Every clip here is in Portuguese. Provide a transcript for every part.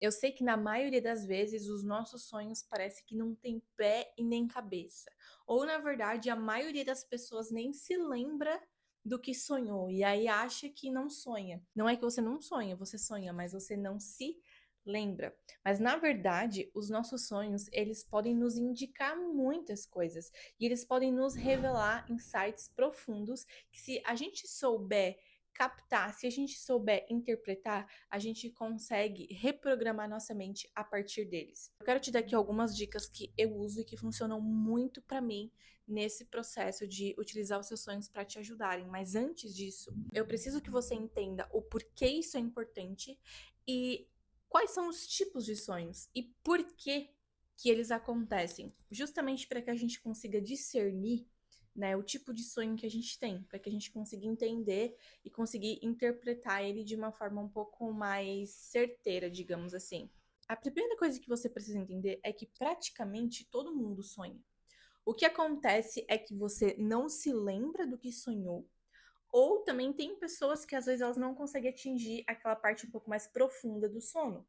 Eu sei que na maioria das vezes os nossos sonhos parece que não tem pé e nem cabeça. Ou na verdade, a maioria das pessoas nem se lembra do que sonhou e aí acha que não sonha. Não é que você sonha, mas você não se lembra. Mas na verdade, os nossos sonhos, eles podem nos indicar muitas coisas e eles podem nos revelar insights profundos que se a gente souber captar, se a gente souber interpretar, a gente consegue reprogramar nossa mente a partir deles. Eu quero te dar aqui algumas dicas que eu uso e que funcionam muito para mim nesse processo de utilizar os seus sonhos para te ajudarem. Mas antes disso, eu preciso que você entenda o porquê isso é importante e quais são os tipos de sonhos e por que eles acontecem, justamente para que a gente consiga discernir, né, o tipo de sonho que a gente tem, para que a gente consiga entender e conseguir interpretar ele de uma forma um pouco mais certeira, digamos assim. A primeira coisa que você precisa entender é que praticamente todo mundo sonha. O que acontece é que você não se lembra do que sonhou, ou também tem pessoas que às vezes elas não conseguem atingir aquela parte um pouco mais profunda do sono.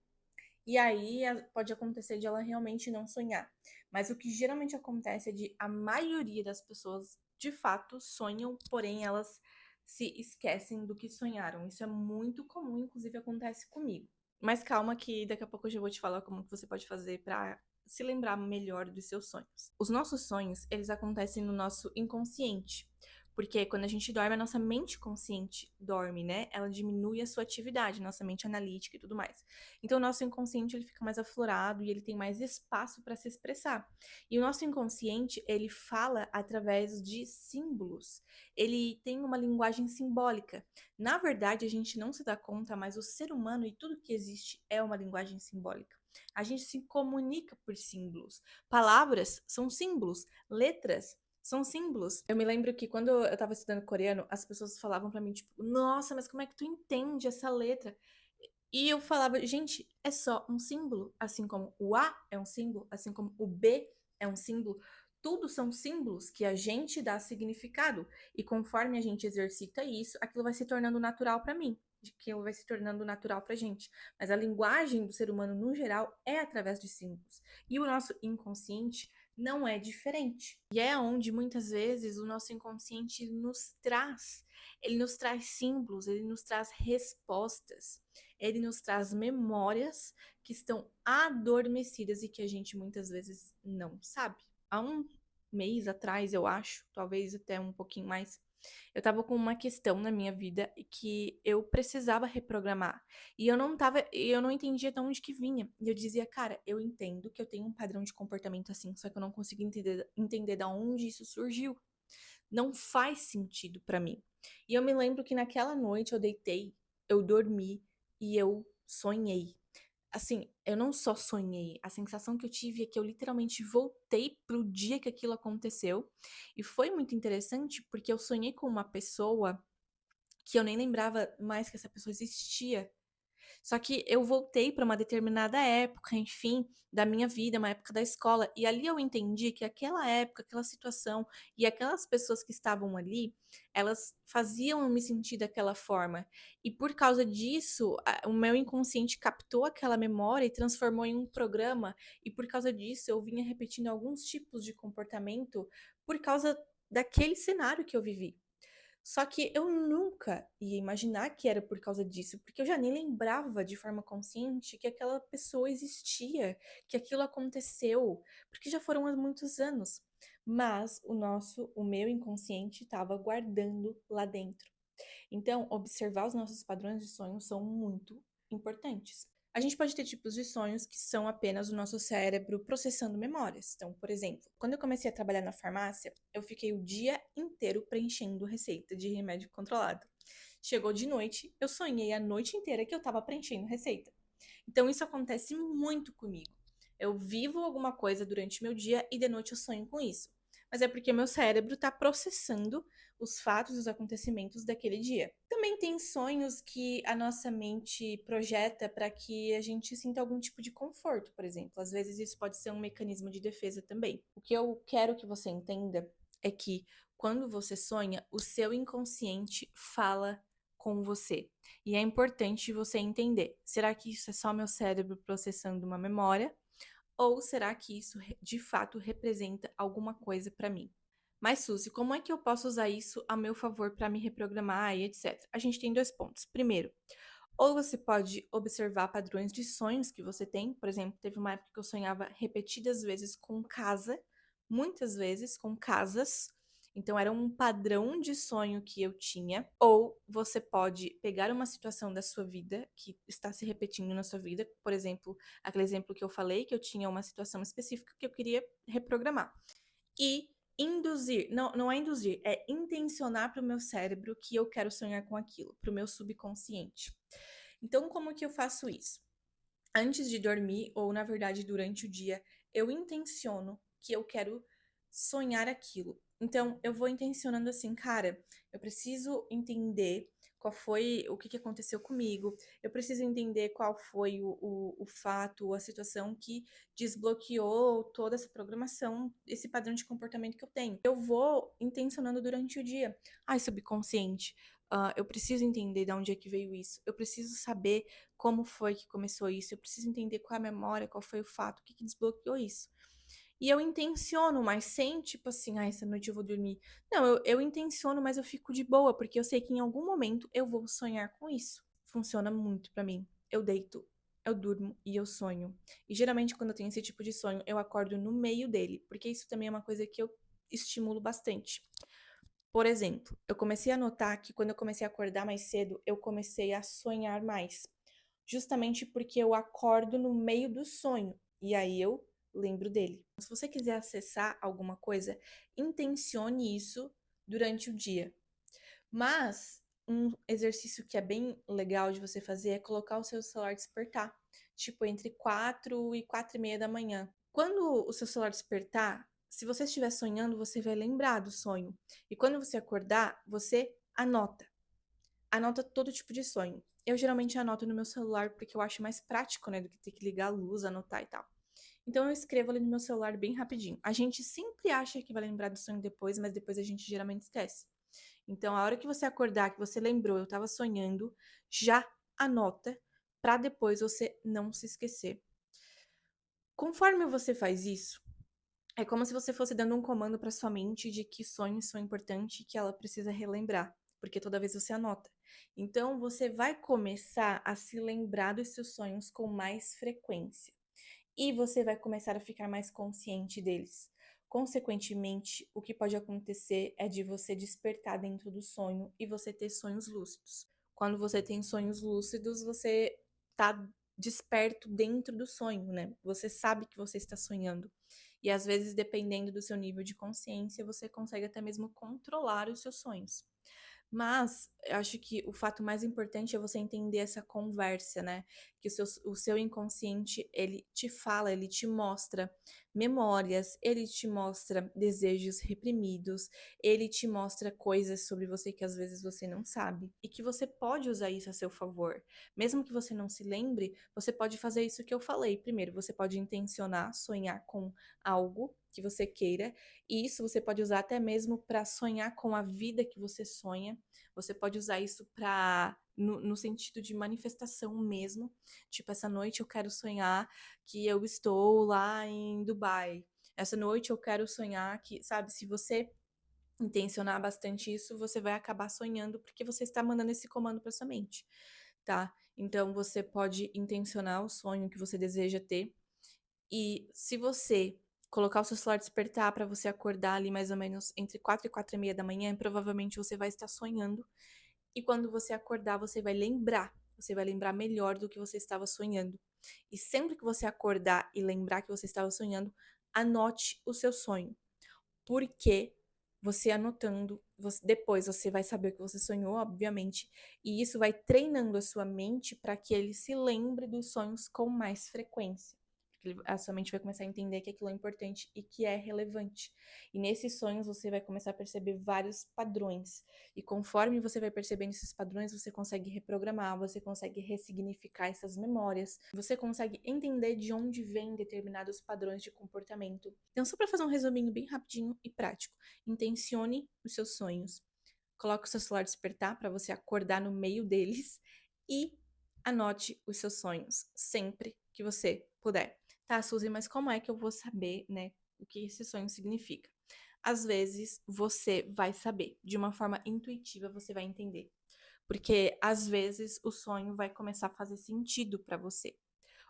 E aí pode acontecer de ela realmente não sonhar. Mas o que geralmente acontece é de a maioria das pessoas de fato sonham, porém elas se esquecem do que sonharam. Isso é muito comum, inclusive acontece comigo. Mas calma que daqui a pouco eu já vou te falar como que você pode fazer para se lembrar melhor dos seus sonhos. Os nossos sonhos, eles acontecem no nosso inconsciente. Porque quando a gente dorme, a nossa mente consciente dorme, né? Ela diminui a sua atividade, nossa mente analítica e tudo mais. Então, o nosso inconsciente ele fica mais aflorado e ele tem mais espaço para se expressar. E o nosso inconsciente, ele fala através de símbolos. Ele tem uma linguagem simbólica. Na verdade, a gente não se dá conta, mas o ser humano e tudo que existe é uma linguagem simbólica. A gente se comunica por símbolos. Palavras são símbolos, letras são símbolos. Eu me lembro que quando eu tava estudando coreano, as pessoas falavam pra mim, tipo, nossa, mas como é que tu entende essa letra? E eu falava, gente, é só um símbolo, assim como o A é um símbolo, assim como o B é um símbolo. Tudo são símbolos que a gente dá significado. E conforme a gente exercita isso, aquilo vai se tornando natural para mim, de que vai se tornando natural pra gente. Mas a linguagem do ser humano no geral é através de símbolos. E o nosso inconsciente não é diferente. E é onde muitas vezes o nosso inconsciente ele nos traz símbolos, ele nos traz respostas, ele nos traz memórias que estão adormecidas e que a gente muitas vezes não sabe. Há um mês atrás, eu acho, talvez até um pouquinho mais, eu tava com uma questão na minha vida que eu precisava reprogramar. Eu não entendia de onde que vinha. E eu dizia, cara, eu entendo que eu tenho um padrão de comportamento assim, só que eu não consigo entender de onde isso surgiu. Não faz sentido pra mim. E eu me lembro que naquela noite eu deitei, eu dormi e eu sonhei. Assim, eu não só sonhei, a sensação que eu tive é que eu literalmente voltei pro dia que aquilo aconteceu. E foi muito interessante porque eu sonhei com uma pessoa que eu nem lembrava mais que essa pessoa existia. Só que eu voltei para uma determinada época, enfim, da minha vida, uma época da escola, e ali eu entendi que aquela época, aquela situação e aquelas pessoas que estavam ali, elas faziam eu me sentir daquela forma. E por causa disso, o meu inconsciente captou aquela memória e transformou em um programa, e por causa disso eu vinha repetindo alguns tipos de comportamento por causa daquele cenário que eu vivi. Só que eu nunca ia imaginar que era por causa disso, porque eu já nem lembrava de forma consciente que aquela pessoa existia, que aquilo aconteceu, porque já foram há muitos anos. Mas o meu inconsciente estava guardando lá dentro. Então, observar os nossos padrões de sonho são muito importantes. A gente pode ter tipos de sonhos que são apenas o nosso cérebro processando memórias. Então, por exemplo, quando eu comecei a trabalhar na farmácia, eu fiquei o dia inteiro preenchendo receita de remédio controlado. Chegou de noite, eu sonhei a noite inteira que eu estava preenchendo receita. Então, isso acontece muito comigo. Eu vivo alguma coisa durante meu dia e de noite eu sonho com isso. Mas é porque meu cérebro está processando os fatos, os acontecimentos daquele dia. Também tem sonhos que a nossa mente projeta para que a gente sinta algum tipo de conforto, por exemplo. Às vezes isso pode ser um mecanismo de defesa também. O que eu quero que você entenda é que quando você sonha, o seu inconsciente fala com você. E é importante você entender: será que isso é só meu cérebro processando uma memória? Ou será que isso de fato representa alguma coisa para mim? Mas, Suzy, como é que eu posso usar isso a meu favor para me reprogramar e etc? A gente tem dois pontos. Primeiro, ou você pode observar padrões de sonhos que você tem. Por exemplo, teve uma época que eu sonhava repetidas vezes com casa, muitas vezes com casas. Então era um padrão de sonho que eu tinha. Ou você pode pegar uma situação da sua vida que está se repetindo na sua vida. Por exemplo, aquele exemplo que eu falei, que eu tinha uma situação específica que eu queria reprogramar. E induzir, não é induzir, é intencionar para o meu cérebro que eu quero sonhar com aquilo, para o meu subconsciente. Então, como que eu faço isso? Antes de dormir, ou na verdade durante o dia, eu intenciono que eu quero sonhar aquilo. Então, eu vou intencionando assim, cara, eu preciso entender qual foi, o que que aconteceu comigo, eu preciso entender qual foi o fato, a situação que desbloqueou toda essa programação, esse padrão de comportamento que eu tenho. Eu vou intencionando durante o dia. Ai, subconsciente, eu preciso entender de onde é que veio isso, eu preciso saber como foi que começou isso, eu preciso entender qual é a memória, qual foi o fato, o que que desbloqueou isso. E eu intenciono, mas sem tipo assim, ah, essa noite eu vou dormir. Não, eu intenciono, mas eu fico de boa, porque eu sei que em algum momento eu vou sonhar com isso. Funciona muito pra mim. Eu deito, eu durmo e eu sonho. E geralmente quando eu tenho esse tipo de sonho, eu acordo no meio dele, porque isso também é uma coisa que eu estimulo bastante. Por exemplo, eu comecei a notar que quando eu comecei a acordar mais cedo, eu comecei a sonhar mais. Justamente porque eu acordo no meio do sonho e aí eu lembro dele. Se você quiser acessar alguma coisa, intencione isso durante o dia. Mas um exercício que é bem legal de você fazer é colocar o seu celular despertar, tipo entre 4 e 4 e meia da manhã. Quando o seu celular despertar, se você estiver sonhando, você vai lembrar do sonho. E quando você acordar, você anota. Anota todo tipo de sonho. Eu geralmente anoto no meu celular porque eu acho mais prático, né, do que ter que ligar a luz, anotar e tal. Então eu escrevo ali no meu celular bem rapidinho. A gente sempre acha que vai lembrar do sonho depois, mas depois a gente geralmente esquece. Então, a hora que você acordar, que você lembrou, eu tava sonhando, já anota para depois você não se esquecer. Conforme você faz isso, é como se você fosse dando um comando para sua mente de que sonhos são importantes e que ela precisa relembrar, porque toda vez você anota. Então, você vai começar a se lembrar dos seus sonhos com mais frequência e você vai começar a ficar mais consciente deles. Consequentemente, o que pode acontecer é de você despertar dentro do sonho e você ter sonhos lúcidos. Quando você tem sonhos lúcidos, você tá desperto dentro do sonho, né? Você sabe que você está sonhando. E às vezes, dependendo do seu nível de consciência, você consegue até mesmo controlar os seus sonhos. Mas eu acho que o fato mais importante é você entender essa conversa, né? Que o seu inconsciente, ele te fala, ele te mostra memórias, ele te mostra desejos reprimidos, ele te mostra coisas sobre você que às vezes você não sabe e que você pode usar isso a seu favor. Mesmo que você não se lembre, você pode fazer isso que eu falei. Primeiro, você pode intencionar, sonhar com algo que você queira, e isso você pode usar até mesmo para sonhar com a vida que você sonha. Você pode usar isso para no sentido de manifestação mesmo. Tipo, essa noite eu quero sonhar que eu estou lá em Dubai. Essa noite eu quero sonhar que, sabe, se você intencionar bastante isso, você vai acabar sonhando porque você está mandando esse comando para sua mente, tá? Então você pode intencionar o sonho que você deseja ter e se você colocar o seu celular despertar para você acordar ali mais ou menos entre 4 e 4 e meia da manhã, provavelmente você vai estar sonhando. E quando você acordar, você vai lembrar. Você vai lembrar melhor do que você estava sonhando. E sempre que você acordar e lembrar que você estava sonhando, anote o seu sonho. Porque você anotando, depois você vai saber o que você sonhou, obviamente, e isso vai treinando a sua mente para que ele se lembre dos sonhos com mais frequência. A sua mente vai começar a entender que aquilo é importante e que é relevante. E nesses sonhos você vai começar a perceber vários padrões. E conforme você vai percebendo esses padrões, você consegue reprogramar, você consegue ressignificar essas memórias, você consegue entender de onde vêm determinados padrões de comportamento. Então, só para fazer um resuminho bem rapidinho e prático, intencione os seus sonhos. coloque o seu celular despertar para você acordar no meio deles e anote os seus sonhos sempre que você puder. Tá, Suzy, mas como é que eu vou saber, né, o que esse sonho significa? Às vezes você vai saber, de uma forma intuitiva você vai entender. Porque às vezes o sonho vai começar a fazer sentido para você.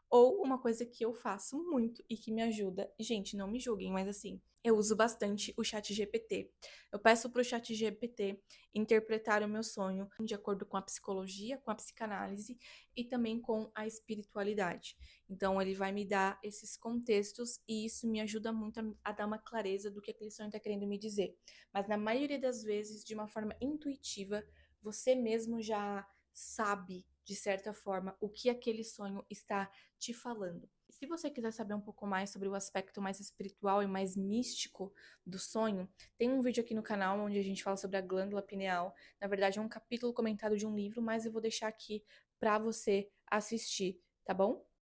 Ou uma coisa que eu faço muito e que me ajuda, e, gente, não me julguem, mas assim, eu uso bastante o chat GPT. Eu peço pro chat GPT interpretar o meu sonho de acordo com a psicologia, com a psicanálise e também com a espiritualidade. Então, ele vai me dar esses contextos e isso me ajuda muito a dar uma clareza do que aquele sonho está querendo me dizer. Mas na maioria das vezes, de uma forma intuitiva, você mesmo já sabe, de certa forma, o que aquele sonho está te falando. Se você quiser saber um pouco mais sobre o aspecto mais espiritual e mais místico do sonho, tem um vídeo aqui no canal onde a gente fala sobre a glândula pineal. Na verdade, é um capítulo comentado de um livro, mas eu vou deixar aqui para você assistir, tá bom?